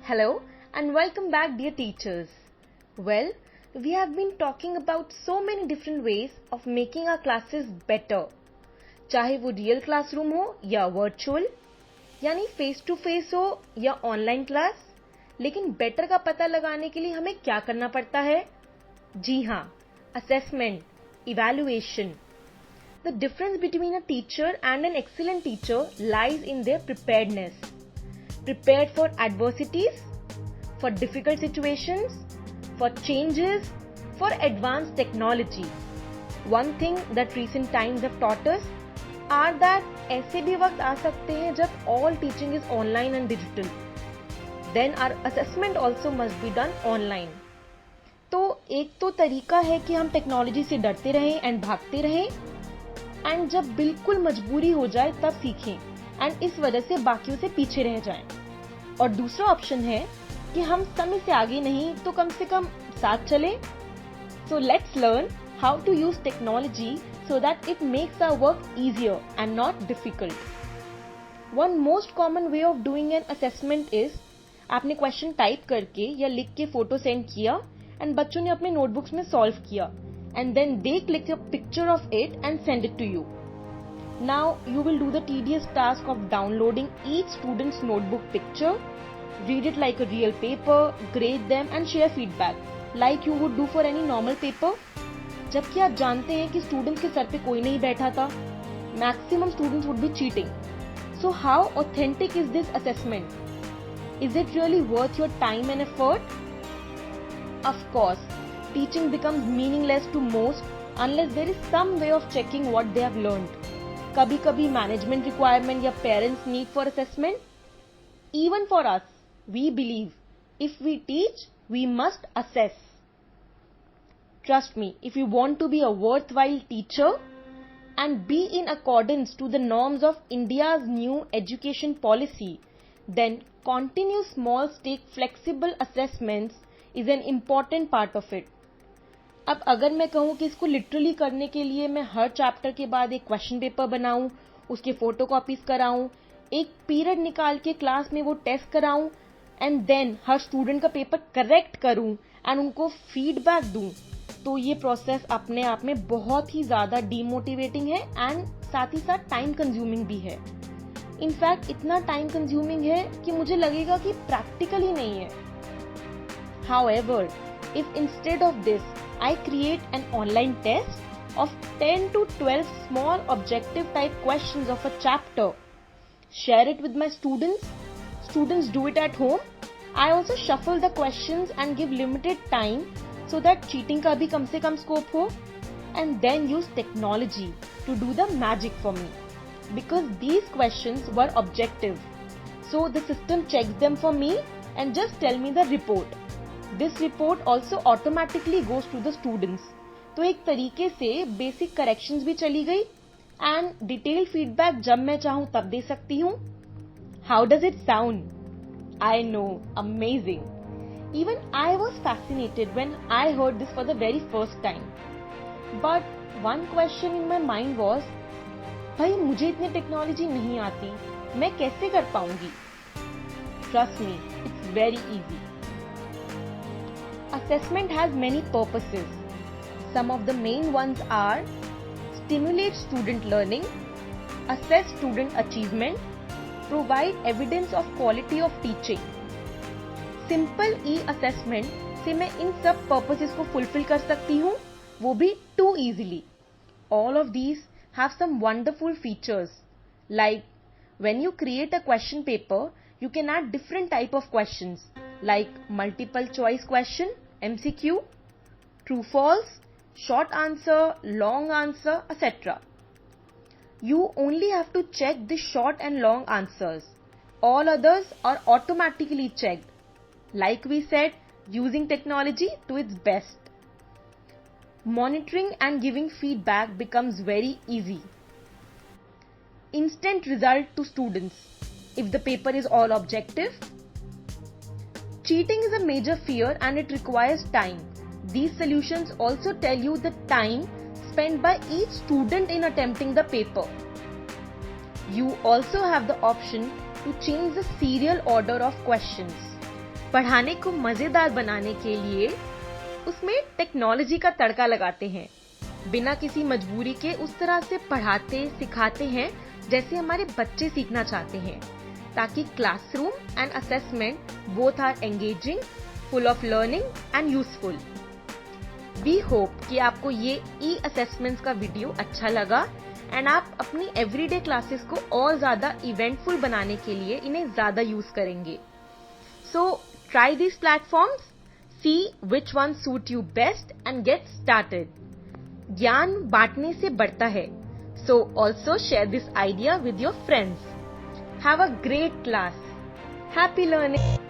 Hello and welcome back, dear teachers. Well, we have been talking about so many different ways of making our classes better. चाहे वो real classroom हो या virtual, यानी face to face हो या online class, लेकिन better का पता लगाने के लिए हमें क्या करना पड़ता है? जी हाँ, assessment, evaluation. The difference between a teacher and an excellent teacher lies in their preparedness. Prepared for adversities, for difficult situations, for changes, for advanced technology. One thing that recent times have taught us are that ऐसे भी वक्त आ सकते हैं जब all teaching is online and digital. Then our assessment also must be done online. तो एक तो तरीका है कि हम टेक्नोलॉजी से डरते रहें एंड भागते रहें, एंड जब बिल्कुल मजबूरी हो जाए तब सीखें एंड इस वजह से बाकियों से पीछे रह जाएं. और दूसरा ऑप्शन है कि हम समय से आगे नहीं तो कम से कम साथ चलें. So let's learn how to use technology so that it makes our work easier and not difficult. One most common way of doing an assessment is आपने क्वेश्चन टाइप करके या लिख के फोटो सेंड किया एंड बच्चों ने अपने notebooks में सॉल्व किया and then they click a picture of it and send it to you. Now you will do the tedious task of downloading each student's notebook picture, read it like a real paper, grade them and share feedback like you would do for any normal paper. जबकि आप जानते हैं कि students के sir पे कोई नहीं बैठा था. Maximum students would be cheating. So how authentic is this assessment? Is it really worth your time and effort? Of course, teaching becomes meaningless to most unless there is some way of checking what they have learned. कभी कभी management requirement या parents need for assessment. Even for us, we believe if we teach we must assess. Trust me, if you want to be a worthwhile teacher and be in accordance to the norms of India's new education policy, then continuous small stake flexible assessments is an important part of it. अब अगर मैं कहूँ कि इसको literally करने के लिए मैं हर चैप्टर के बाद एक क्वेश्चन पेपर बनाऊं, उसके फोटोकॉपीज कराऊं, एक पीरियड निकाल के क्लास में वो टेस्ट कराऊं एंड देन हर स्टूडेंट का पेपर करेक्ट करूं एंड उनको फीडबैक दूं, तो ये प्रोसेस अपने आप में बहुत ही ज्यादा डीमोटिवेटिंग है एंड साथ ही साथ टाइम कंज्यूमिंग भी है. इनफैक्ट इतना टाइम कंज्यूमिंग है कि मुझे लगेगा कि प्रैक्टिकल ही नहीं है. However, if instead of this I create an online test of 10 to 12 small objective type questions of a chapter, share it with my students do it at home. I also shuffle the questions and give limited time so that cheating का भी कम से कम scope हो, and then use technology to do the magic for me, because these questions were objective, so the system checks them for me and just tell me the report. This report also automatically goes to the students. तो एक तरीके से basic corrections भी चली गई and detail feedback जब मैं चाहूँ तब दे सकती हूँ. How does it sound? I know, amazing. Even I was fascinated when I heard this for the very first time. But one question in my mind was, भाई मुझे इतनी टेक्नोलॉजी नहीं आती, मैं कैसे कर पाऊंगी? Trust me, it's very easy. Assessment has many purposes. Some of the main ones are stimulate student learning, assess student achievement, provide evidence of quality of teaching. Simple E assessment से मैं इन सब purposes को fulfil कर सकती हूँ, वो भी too easily. All of these have some wonderful features like when you create a question paper you can add different type of questions like multiple choice question, MCQ, true false, short answer, long answer, etc. You only have to check the short and long answers. All others are automatically checked. Like we said, using technology to its best. Monitoring and giving feedback becomes very easy. Instant result to students if the paper is all objective. Cheating is a major fear and it requires time. These solutions also tell you the time spent by each student in attempting the paper. You also have the option to change the serial order of questions. पढ़ाने को मजेदार बनाने के लिए उसमें technology का तड़का लगाते हैं। बिना किसी मजबूरी के उस तरह से पढ़ाते सिखाते हैं जैसे हमारे बच्चे सीखना चाहते हैं, ताकि classroom and assessment both are engaging, full of learning and useful. We hope कि आपको ये ई-असेसमेंट्स का वीडियो अच्छा लगा एंड आप अपनी एवरीडे क्लासेस को और ज्यादा इवेंटफुल बनाने के लिए इन्हें ज्यादा यूज करेंगे। So try these platforms, see which one suit you best and get started. ज्ञान बांटने से बढ़ता है, so also share this idea with your friends. Have a great class. Happy learning.